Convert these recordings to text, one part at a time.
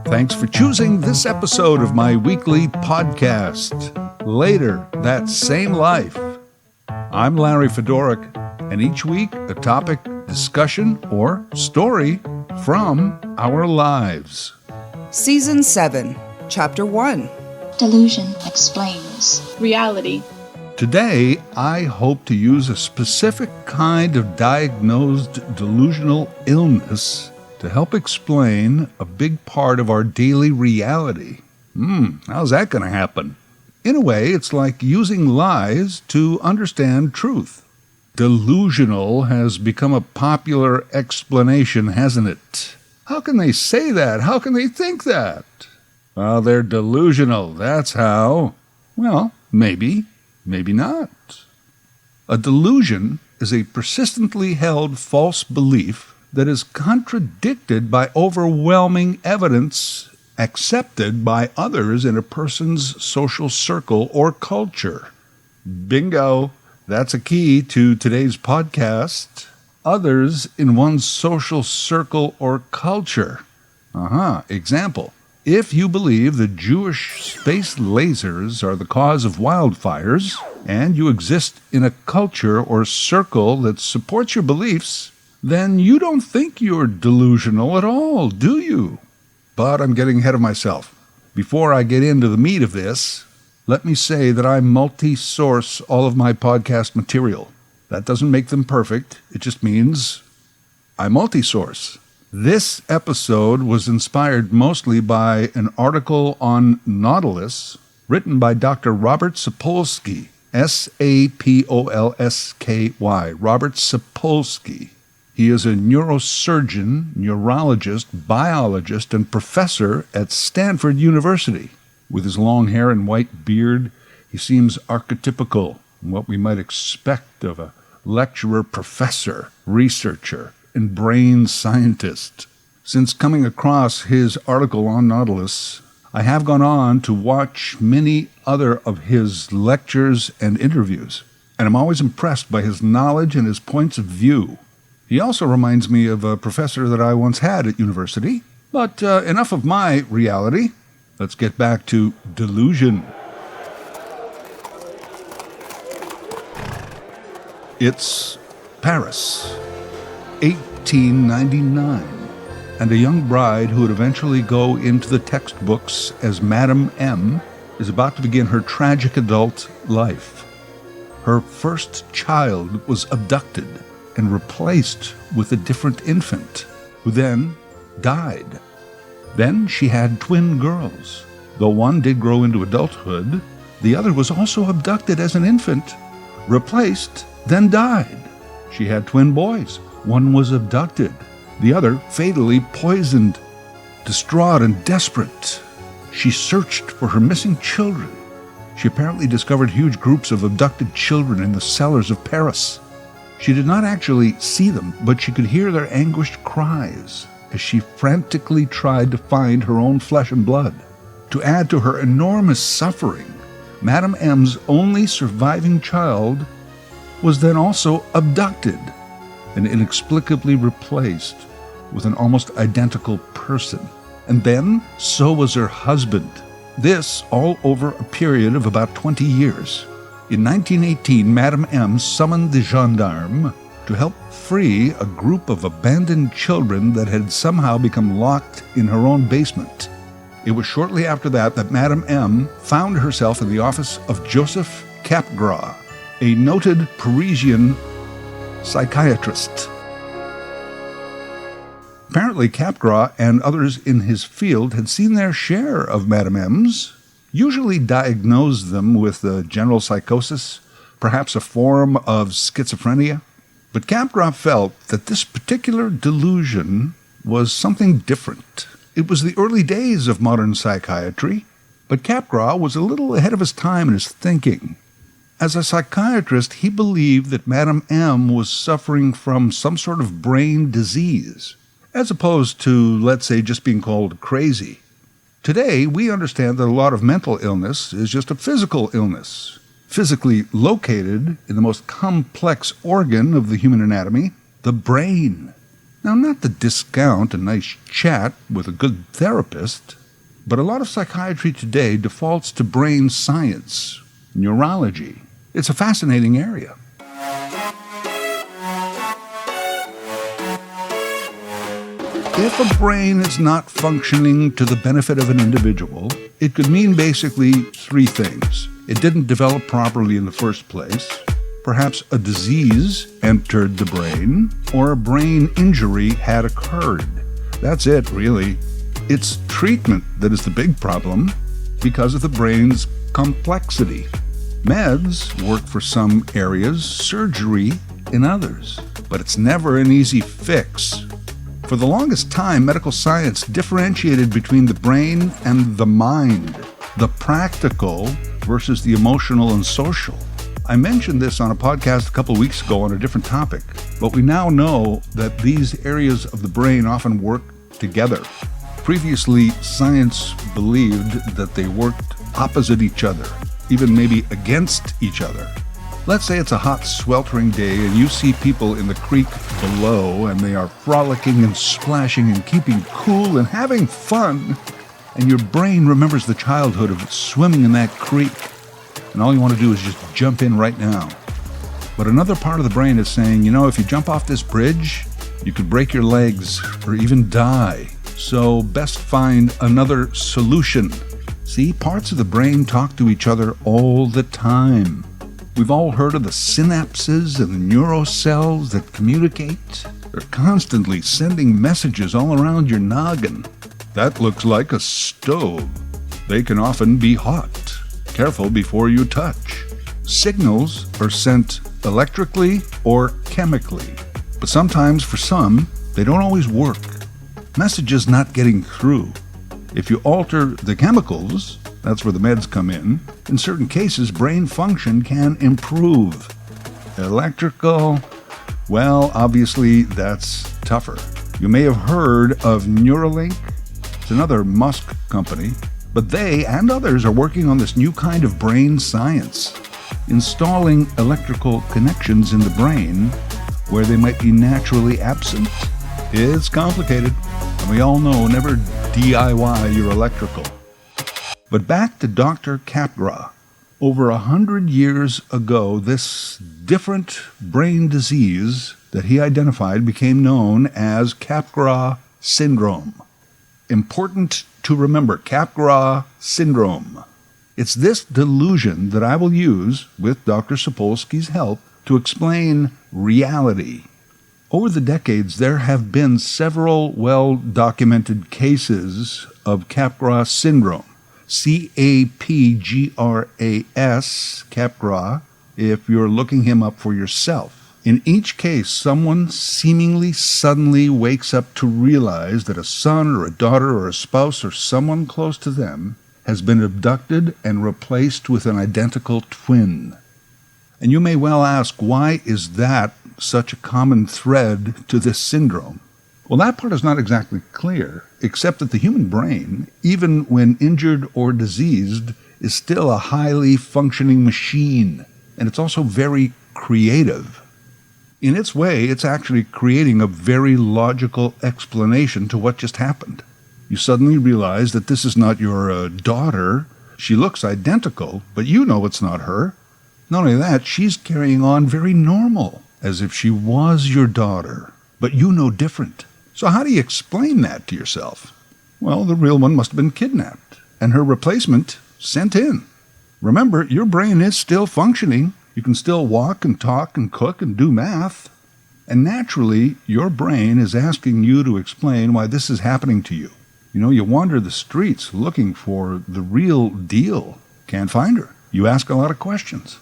Thanks for choosing this episode of my weekly podcast, Later, That Same Life. I'm Larry Fedoruk, and each week a topic, discussion, or story from our lives. Season 7, Chapter 1. Delusion explains. Reality. Today, I hope to use a specific kind of diagnosed delusional illness to help explain a big part of our daily reality. How's that going to happen? In a way, it's like using lies to understand truth. Delusional has become a popular explanation, hasn't it? How can they say that? How can they think that? Well, they're delusional, that's how. Well, maybe not. A delusion is a persistently held false belief that is contradicted by overwhelming evidence accepted by others in a person's social circle or culture. Bingo! That's a key to today's podcast. Others in one's social circle or culture. Example. If you believe the Jewish space lasers are the cause of wildfires, and you exist in a culture or circle that supports your beliefs, then you don't think you're delusional at all, do you? But I'm getting ahead of myself. Before I get into the meat of this, let me say that I multi-source all of my podcast material. That doesn't make them perfect. It just means I multi-source. This episode was inspired mostly by an article on Nautilus written by Dr. Robert Sapolsky, S-A-P-O-L-S-K-Y, Robert Sapolsky. He is a neurosurgeon, neurologist, biologist, and professor at Stanford University. With his long hair and white beard, he seems archetypical, what we might expect of a lecturer, professor, researcher, and brain scientist. Since coming across his article on Nautilus, I have gone on to watch many other of his lectures and interviews, and I'm always impressed by his knowledge and his points of view. He also reminds me of a professor that I once had at university. But enough of my reality. Let's get back to Delusion. It's Paris, 1899, and a young bride who would eventually go into the textbooks as Madame M is about to begin her tragic adult life. Her first child was abducted and replaced with a different infant, who then died. Then she had twin girls. Though one did grow into adulthood, the other was also abducted as an infant, replaced, then died. She had twin boys. One was abducted, the other fatally poisoned. Distraught and desperate, she searched for her missing children. She apparently discovered huge groups of abducted children in the cellars of Paris. She did not actually see them, but she could hear their anguished cries as she frantically tried to find her own flesh and blood. To add to her enormous suffering, Madame M's only surviving child was then also abducted and inexplicably replaced with an almost identical person. And then, so was her husband. This all over a period of about 20 years. In 1918, Madame M summoned the gendarmes to help free a group of abandoned children that had somehow become locked in her own basement. It was shortly after that Madame M found herself in the office of Joseph Capgras, a noted Parisian psychiatrist. Apparently, Capgras and others in his field had seen their share of Madame M's, usually diagnosed them with general psychosis, perhaps a form of schizophrenia. But Capgras felt that this particular delusion was something different. It was the early days of modern psychiatry, but Capgras was a little ahead of his time in his thinking. As a psychiatrist, he believed that Madame M was suffering from some sort of brain disease, as opposed to, let's say, just being called crazy. Today, we understand that a lot of mental illness is just a physical illness, physically located in the most complex organ of the human anatomy, the brain. Now, not to discount a nice chat with a good therapist, but a lot of psychiatry today defaults to brain science, neurology. It's a fascinating area. If a brain is not functioning to the benefit of an individual, it could mean basically three things. It didn't develop properly in the first place, perhaps a disease entered the brain, or a brain injury had occurred. That's it, really. It's treatment that is the big problem because of the brain's complexity. Meds work for some areas, surgery in others, but it's never an easy fix. For the longest time, medical science differentiated between the brain and the mind, the practical versus the emotional and social. I mentioned this on a podcast a couple weeks ago on a different topic, but we now know that these areas of the brain often work together. Previously, science believed that they worked opposite each other, even maybe against each other. Let's say it's a hot, sweltering day and you see people in the creek below and they are frolicking and splashing and keeping cool and having fun, and your brain remembers the childhood of swimming in that creek, and all you want to do is just jump in right now. But another part of the brain is saying, if you jump off this bridge, you could break your legs or even die. So best find another solution. See, parts of the brain talk to each other all the time. We've all heard of the synapses and the neurocells that communicate. They're constantly sending messages all around your noggin. That looks like a stove. They can often be hot. Careful before you touch. Signals are sent electrically or chemically, but sometimes for some, they don't always work. Messages not getting through. If you alter the chemicals, that's where the meds come in certain cases, brain function can improve. Electrical, well, obviously that's tougher. You may have heard of Neuralink. It's another Musk company, but they and others are working on this new kind of brain science, installing electrical connections in the brain where they might be naturally absent. It's complicated, and we all know never DIY your electrical. But back to Dr. Capgras. Over 100 years ago, this different brain disease that he identified became known as Capgras syndrome. Important to remember, Capgras syndrome. It's this delusion that I will use, with Dr. Sapolsky's help, to explain reality. Over the decades, there have been several well-documented cases of Capgras syndrome. C-A-P-G-R-A-S, Capgras, if you're looking him up for yourself. In each case, someone seemingly suddenly wakes up to realize that a son or a daughter or a spouse or someone close to them has been abducted and replaced with an identical twin. And you may well ask, why is that such a common thread to this syndrome? Well, that part is not exactly clear, except that the human brain, even when injured or diseased, is still a highly functioning machine, and it's also very creative. In its way, it's actually creating a very logical explanation to what just happened. You suddenly realize that this is not your daughter. She looks identical, but you know it's not her. Not only that, she's carrying on very normal, as if she was your daughter, but you know different. So how do you explain that to yourself? Well, the real one must have been kidnapped, and her replacement sent in. Remember, your brain is still functioning. You can still walk and talk and cook and do math. And naturally, your brain is asking you to explain why this is happening to you. You wander the streets looking for the real deal. Can't find her. You ask a lot of questions.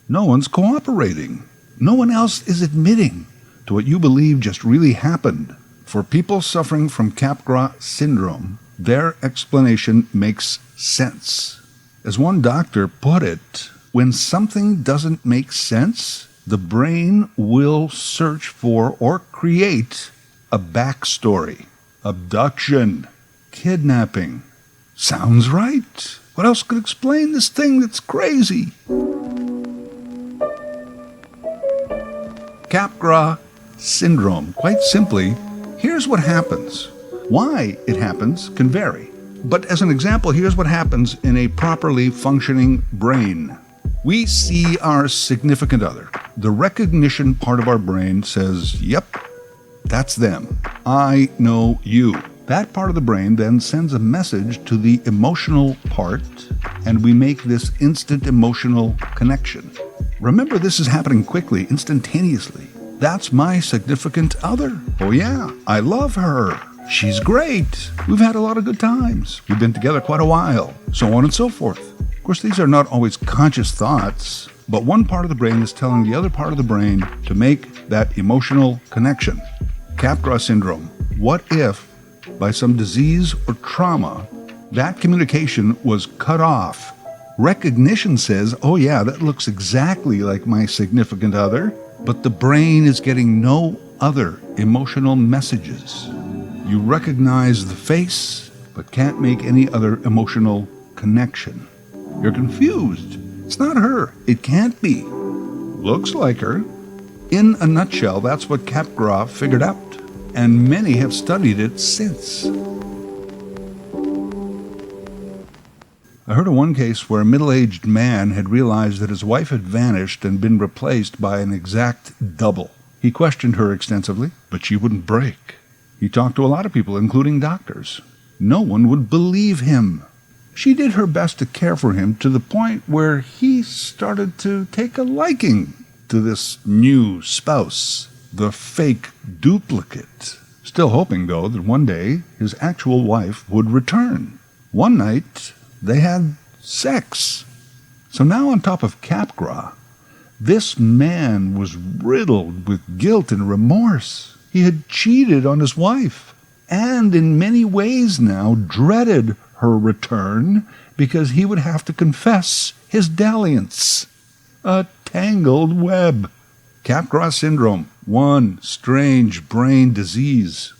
No one's cooperating. No one else is admitting to what you believe just really happened. For people suffering from Capgras syndrome, their explanation makes sense. As one doctor put it, when something doesn't make sense, the brain will search for or create a backstory. Abduction, kidnapping. Sounds right. What else could explain this thing that's crazy? Capgras syndrome. Quite simply, Here's what happens. Why it happens can vary. But as an example, here's what happens in a properly functioning brain. We see our significant other. The recognition part of our brain says, yep, that's them. I know you. That part of the brain then sends a message to the emotional part, and we make this instant emotional connection. Remember, this is happening quickly, instantaneously. That's my significant other. Oh yeah, I love her. She's great. We've had a lot of good times. We've been together quite a while, so on and so forth. Of course, these are not always conscious thoughts, but one part of the brain is telling the other part of the brain to make that emotional connection. Capgras syndrome. What if, by some disease or trauma, that communication was cut off? Recognition says, oh yeah, that looks exactly like my significant other, but the brain is getting no other emotional messages. You recognize the face, but can't make any other emotional connection. You're confused. It's not her. It can't be. Looks like her. In a nutshell, that's what Capgras figured out, and many have studied it since. I heard of one case where a middle-aged man had realized that his wife had vanished and been replaced by an exact double. He questioned her extensively, but she wouldn't break. He talked to a lot of people, including doctors. No one would believe him. She did her best to care for him to the point where he started to take a liking to this new spouse, the fake duplicate. Still hoping, though, that one day his actual wife would return. One night, they had sex. So now on top of Capgras, this man was riddled with guilt and remorse. He had cheated on his wife, and in many ways now dreaded her return because he would have to confess his dalliance. A tangled web. Capgras syndrome, one strange brain disease.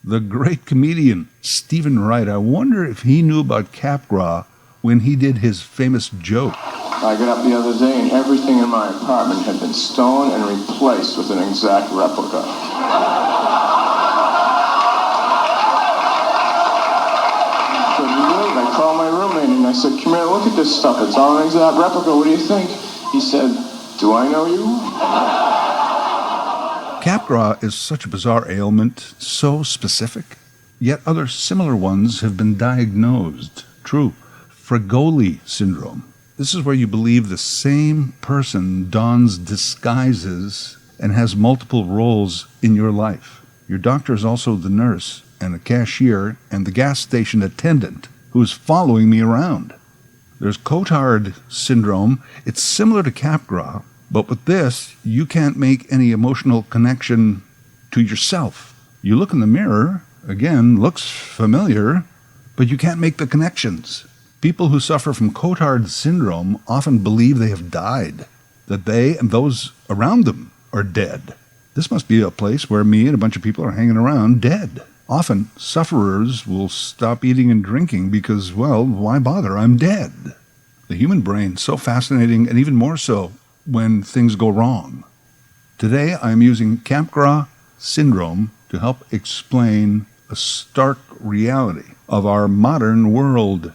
The great comedian Stephen Wright, I wonder if he knew about Capgras when he did his famous joke. I got up the other day and everything in my apartment had been stolen and replaced with an exact replica. I called my roommate and I said, come here, look at this stuff. It's all an exact replica. What do you think? He said, do I know you? Capgras is such a bizarre ailment, so specific, yet other similar ones have been diagnosed. True. Fragoli syndrome. This is where you believe the same person dons disguises and has multiple roles in your life. Your doctor is also the nurse and the cashier and the gas station attendant who is following me around. There's Cotard syndrome. It's similar to Capgras, but with this, you can't make any emotional connection to yourself. You look in the mirror, again, looks familiar, but you can't make the connections. People who suffer from Cotard syndrome often believe they have died, that they and those around them are dead. This must be a place where me and a bunch of people are hanging around dead. Often, sufferers will stop eating and drinking because, well, why bother? I'm dead. The human brain, so fascinating, and even more so when things go wrong. Today, I'm using Capgras syndrome to help explain a stark reality of our modern world.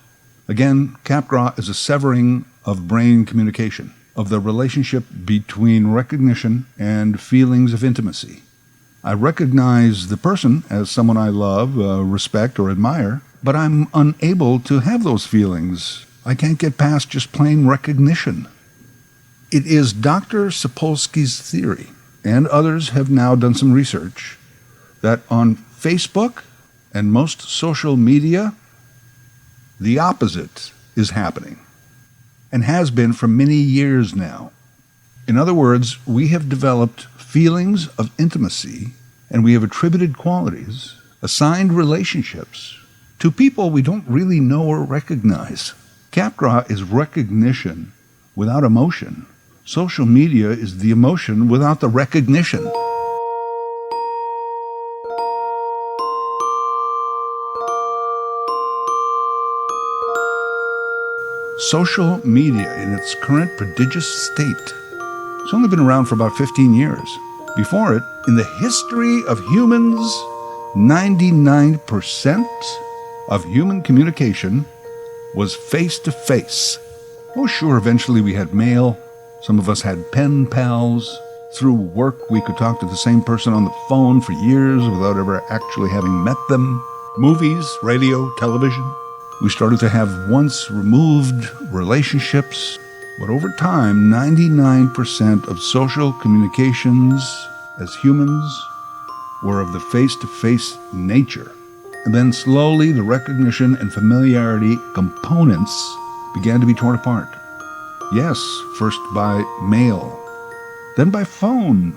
Again, Capgras is a severing of brain communication, of the relationship between recognition and feelings of intimacy. I recognize the person as someone I love, respect, or admire, but I'm unable to have those feelings. I can't get past just plain recognition. It is Dr. Sapolsky's theory, and others have now done some research, that on Facebook and most social media, the opposite is happening, and has been for many years now. In other words, we have developed feelings of intimacy, and we have attributed qualities, assigned relationships, to people we don't really know or recognize. Capgras is recognition without emotion. Social media is the emotion without the recognition. Social media in its current prodigious state. It's only been around for about 15 years. Before it, in the history of humans, 99% of human communication was face-to-face. Oh, sure, eventually we had mail. Some of us had pen pals. Through work, we could talk to the same person on the phone for years without ever actually having met them. Movies, radio, television. We started to have once-removed relationships. But over time, 99% of social communications as humans were of the face-to-face nature. And then slowly the recognition and familiarity components began to be torn apart. Yes, first by mail, then by phone.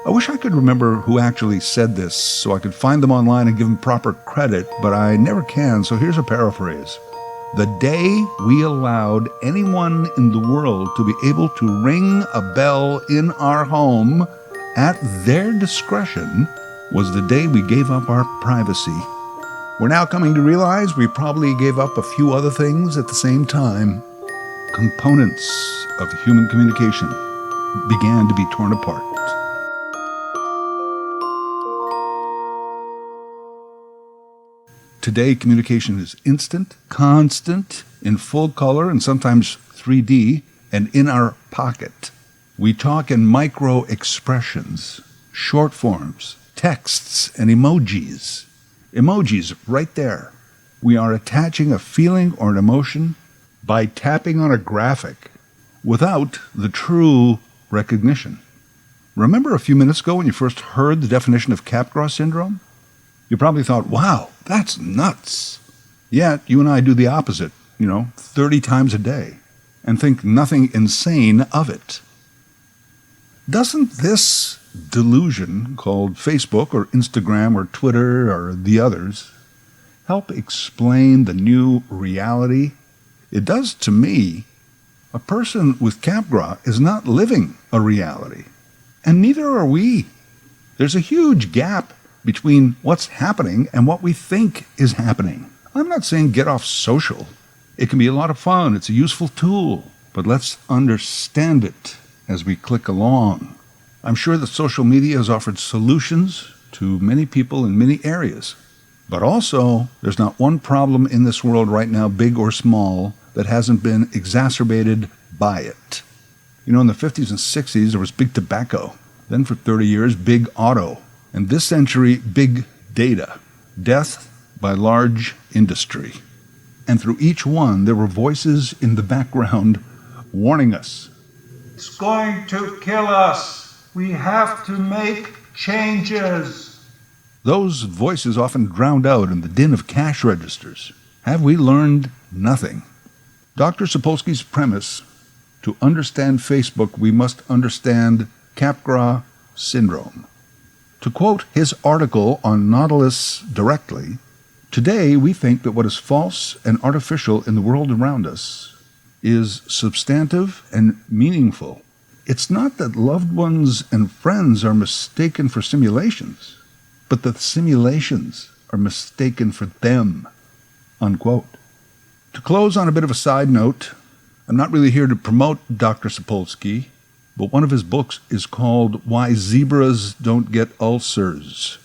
I wish I could remember who actually said this so I could find them online and give them proper credit, but I never can, so here's a paraphrase. The day we allowed anyone in the world to be able to ring a bell in our home at their discretion was the day we gave up our privacy. We're now coming to realize we probably gave up a few other things at the same time. Components of human communication began to be torn apart. Today, communication is instant, constant, in full color, and sometimes 3D, and in our pocket. We talk in micro expressions, short forms, texts, and emojis. Emojis right there. We are attaching a feeling or an emotion by tapping on a graphic without the true recognition. Remember a few minutes ago when you first heard the definition of Capgras syndrome? You probably thought, wow, that's nuts. Yet you and I do the opposite, 30 times a day, and think nothing insane of it. Doesn't this delusion called Facebook or Instagram or Twitter or the others help explain the new reality? It does to me. A person with Capgras is not living a reality, and neither are we. There's a huge gap between what's happening and what we think is happening. I'm not saying get off social. It can be a lot of fun. It's a useful tool, but let's understand it as we click along. I'm sure that social media has offered solutions to many people in many areas. But also, there's not one problem in this world right now, big or small, that hasn't been exacerbated by it. In the 50s and 60s, there was big tobacco. Then for 30 years, big auto. And this century, big data. Death by large industry. And through each one, there were voices in the background warning us. It's going to kill us. We have to make changes. Those voices often drowned out in the din of cash registers. Have we learned nothing? Dr. Sapolsky's premise, to understand Facebook, we must understand Capgras syndrome. To quote his article on Nautilus directly, today we think that what is false and artificial in the world around us is substantive and meaningful. It's not that loved ones and friends are mistaken for simulations, but that simulations are mistaken for them, unquote. To close on a bit of a side note, I'm not really here to promote Dr. Sapolsky, but one of his books is called Why Zebras Don't Get Ulcers.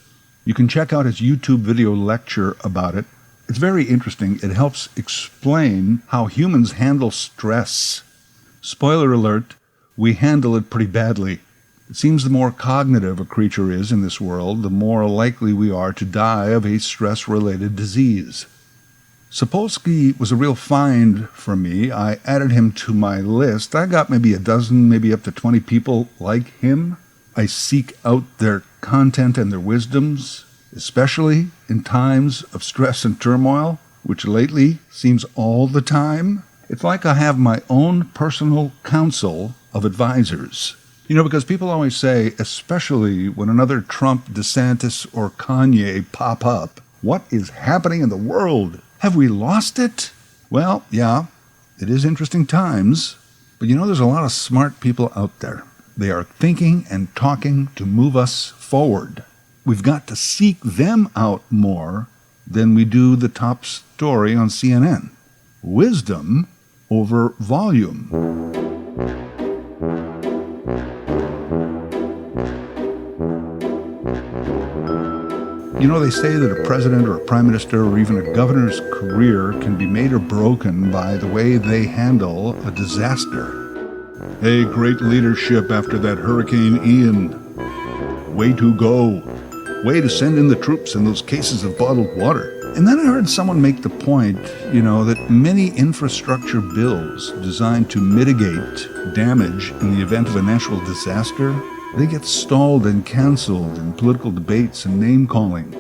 You can check out his YouTube video lecture about it. It's very interesting. It helps explain how humans handle stress. Spoiler alert, we handle it pretty badly. It seems the more cognitive a creature is in this world, the more likely we are to die of a stress-related disease. Sapolsky was a real find for me. I added him to my list. I got maybe a dozen, maybe up to 20 people like him. I seek out their content and their wisdoms, especially in times of stress and turmoil, which lately seems all the time. It's like I have my own personal council of advisors. Because people always say, especially when another Trump, DeSantis, or Kanye pop up, what is happening in the world? Have we lost it? Well, yeah, it is interesting times, but there's a lot of smart people out there. They are thinking and talking to move us forward. We've got to seek them out more than we do the top story on CNN. Wisdom over volume. You know, they say that a president or a prime minister or even a governor's career can be made or broken by the way they handle a disaster. Hey, great leadership after that Hurricane Ian. Way to go. Way to send in the troops and those cases of bottled water. And then I heard someone make the point, that many infrastructure bills designed to mitigate damage in the event of a natural disaster, they get stalled and canceled in political debates and name-calling.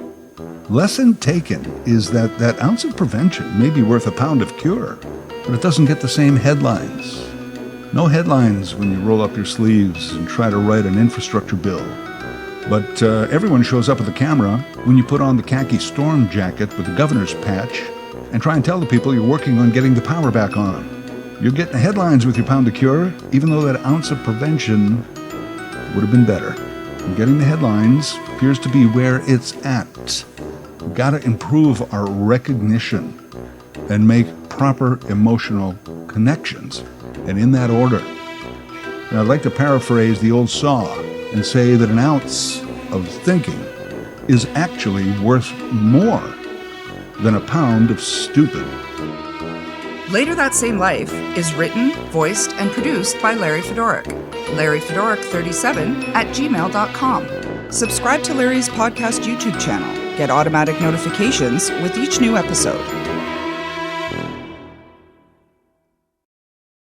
Lesson taken is that that ounce of prevention may be worth a pound of cure, but it doesn't get the same headlines. No headlines when you roll up your sleeves and try to write an infrastructure bill. But everyone shows up at the camera when you put on the khaki storm jacket with the governor's patch and try and tell the people you're working on getting the power back on. You'll get the headlines with your pound of cure, even though that ounce of prevention would have been better. And getting the headlines appears to be where it's at. We've got to improve our recognition and make proper emotional connections, and in that order. And I'd like to paraphrase the old saw and say that an ounce of thinking is actually worth more than a pound of stupid. Later That Same Life is written, voiced, and produced by Larry Fedoruk. LarryFedoruk37@gmail.com. Subscribe to Larry's podcast YouTube channel. Get automatic notifications with each new episode.